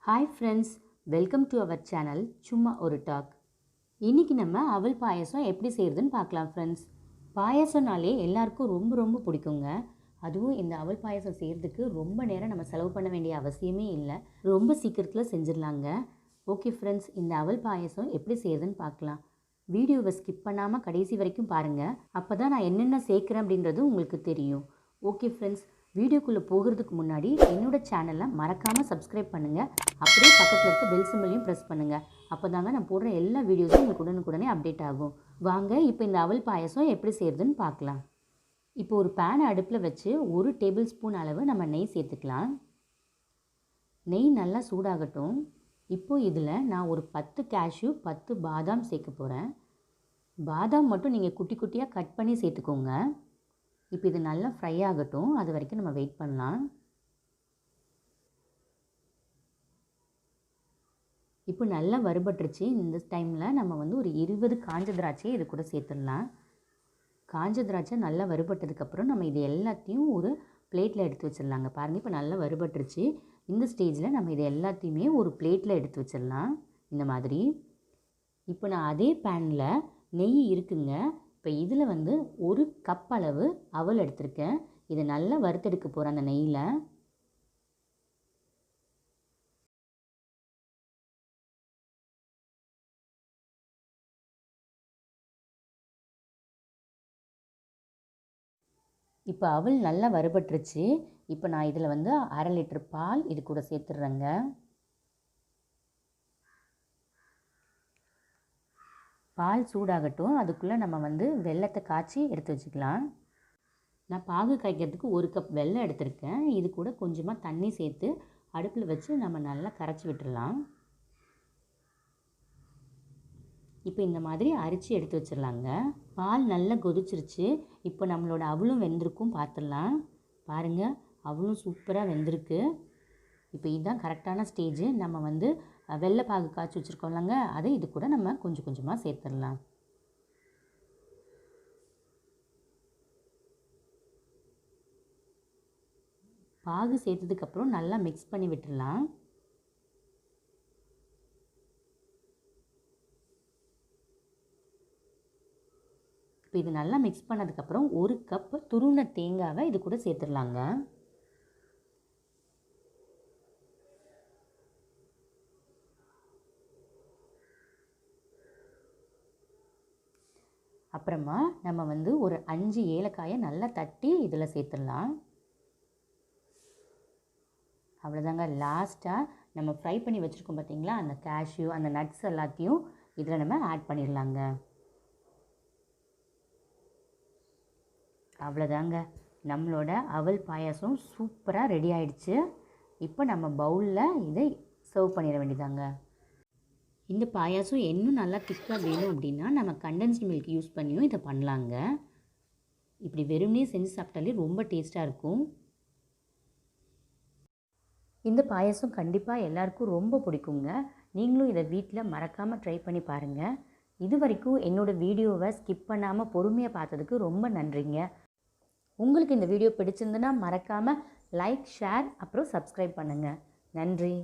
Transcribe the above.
Hi friends, welcome to our channel சும்மா ஒரு talk. இன்னைக்கு நம்ம அவல் பாயசம் எப்படி செய்யறதுன்னு பார்க்கலாம் ஃப்ரெண்ட்ஸ். பாயசம்னாலே எல்லாருக்கும் ரொம்ப பிடிக்குங்க. அதுவும் இந்த அவல் பாயசம் செய்யறதுக்கு ரொம்ப நேரம் நம்ம செலவு பண்ண வேண்டிய அவசியமே இல்லை. ரொம்ப சீக்கிரத்தில் செஞ்சிடலாங்க. ஓகே ஃப்ரெண்ட்ஸ், இந்த அவல் பாயசம் எப்படி செய்யறதுன்னு பார்க்கலாம். வீடியோவை ஸ்கிப் பண்ணாமல் கடைசி வரைக்கும் பாருங்கள். அப்போ தான் நான் என்னென்ன சேர்க்குறேன் அப்படின்றது உங்களுக்கு தெரியும். ஓகே ஃப்ரெண்ட்ஸ், வீடியோக்குள்ளே போகிறதுக்கு முன்னாடி என்னோடய சேனலை மறக்காமல் சப்ஸ்கிரைப் பண்ணுங்கள். அப்படியே பக்கத்தில் இருக்க பெல் சிம்பலையும் ப்ரெஸ் பண்ணுங்கள். அப்போ தாங்க நான் போடுற எல்லா வீடியோஸும் உங்களுக்கு உடனுக்குடனே அப்டேட் ஆகும். வாங்க இப்போ இந்த அவல் பாயசம் எப்படி செய்கிறதுன்னு பார்க்கலாம். இப்போ ஒரு பேனை அடுப்பில் வச்சு 1 டேபிள் ஸ்பூன் அளவு நம்ம நெய் சேர்த்துக்கலாம். நெய் நல்லா சூடாகட்டும். இப்போது இதில் நான் ஒரு 10 கேஷ்யூ 10 பாதாம் சேர்க்க போகிறேன். பாதாம் மட்டும் நீங்கள் குட்டி குட்டியாக கட் பண்ணி சேர்த்துக்கோங்க. இப்போ இது நல்லா ஃப்ரை ஆகட்டும். அது வரைக்கும் நம்ம வெயிட் பண்ணலாம். இப்போ நல்லா வறுபட்டுருச்சு. இந்த டைமில் நம்ம ஒரு 20 காஞ்ச திராட்சையை இது கூட சேர்த்துடலாம். காஞ்ச திராட்சை நல்லா வறுபட்டதுக்கப்புறம் நம்ம இது எல்லாத்தையும் ஒரு பிளேட்டில் எடுத்து வச்சிடலாங்க. பாருங்கள், இப்போ நல்லா வறுபட்டுருச்சு. இந்த ஸ்டேஜில் நம்ம இது எல்லாத்தையுமே ஒரு பிளேட்டில் எடுத்து வச்சிடலாம் இந்த மாதிரி. இப்போ நான் அதே பேனில் நெய் இருக்குங்க. இப்போ இதில் 1 கப் அளவு அவல் எடுத்திருக்கேன். இதை நல்லா வறுத்தெடுக்க போகிறேன் அந்த நெய்யில். இப்போ அவல் நல்லா வறுபட்டுருச்சு. இப்போ நான் இதில் 1/2 லிட்டர் பால் இது கூட சேர்த்துடுறேங்க. பால் சூடாகட்டும். அதுக்குள்ளே நம்ம வெல்லத்தை காய்ச்சி எடுத்து வச்சுக்கலாம். நான் பாகு காய்க்கிறதுக்கு 1 கப் வெல்லம் எடுத்திருக்கேன். இது கூட கொஞ்சமாக தண்ணி சேர்த்து அடுப்பில் வச்சு நம்ம நல்லா கரைச்சி விட்டுடலாம். இப்போ இந்த மாதிரி அரிச்சு எடுத்து வச்சிடலாங்க. பால் நல்லா கொதிச்சிருச்சு. இப்போ நம்மளோட அவலும் வெந்திருக்கும் பார்த்துடலாம். பாருங்கள், அவலும் சூப்பராக வெந்திருக்கு. இப்போ இதுதான் கரெக்டான ஸ்டேஜ். நம்ம வெள்ளை பாகு காய்ச்சி வச்சுருக்கோம்லங்க, அதை இது கூட நம்ம கொஞ்சம் கொஞ்சமாக சேர்த்துடலாம். பாகு சேர்த்ததுக்கப்புறம் நல்லா மிக்ஸ் பண்ணி விட்டுடலாம். இப்போ இது நல்லா மிக்ஸ் பண்ணதுக்கப்புறம் 1 கப் துருவின தேங்காவை இது கூட சேர்த்துடலாங்க. அப்புறமா நம்ம ஒரு 5 ஏலக்காயை நல்லா தட்டி இதில் சேர்த்துடலாம். அவ்வளோதாங்க. லாஸ்ட்டாக நம்ம ஃப்ரை பண்ணி வச்சுருக்கோம் பார்த்தீங்களா, அந்த கேஷ்யூ அந்த நட்ஸ் எல்லாத்தையும் இதில் நம்ம ஆட் பண்ணிடலாங்க. அவ்வளோதாங்க, நம்மளோட அவல் பாயாசம் சூப்பராக ரெடி ஆயிடுச்சு. இப்போ நம்ம பவுலில் இதை சர்வ் பண்ணிட வேண்டியதாங்க. இந்த பாயாசம் இன்னும் நல்லா திக்காக வேணும் அப்படின்னா நம்ம கண்டென்ஸ்டு மில்க் யூஸ் பண்ணியும் இதை பண்ணலாங்க. இப்படி வெறுமனே செஞ்சு சாப்பிட்டாலே ரொம்ப டேஸ்ட்டாக இருக்கும். இந்த பாயாசம் கண்டிப்பாக எல்லாருக்கும் ரொம்ப பிடிக்குங்க. நீங்களும் இதை வீட்டில் மறக்காமல் ட்ரை பண்ணி பாருங்கள். இது வரைக்கும் என்னோடய வீடியோவை ஸ்கிப் பண்ணாமல் பொறுமையாக பார்த்ததுக்கு ரொம்ப நன்றிங்க. உங்களுக்கு இந்த வீடியோ பிடிச்சிருந்துன்னா மறக்காமல் லைக், ஷேர், அப்புறம் சப்ஸ்கிரைப் பண்ணுங்கள். நன்றி.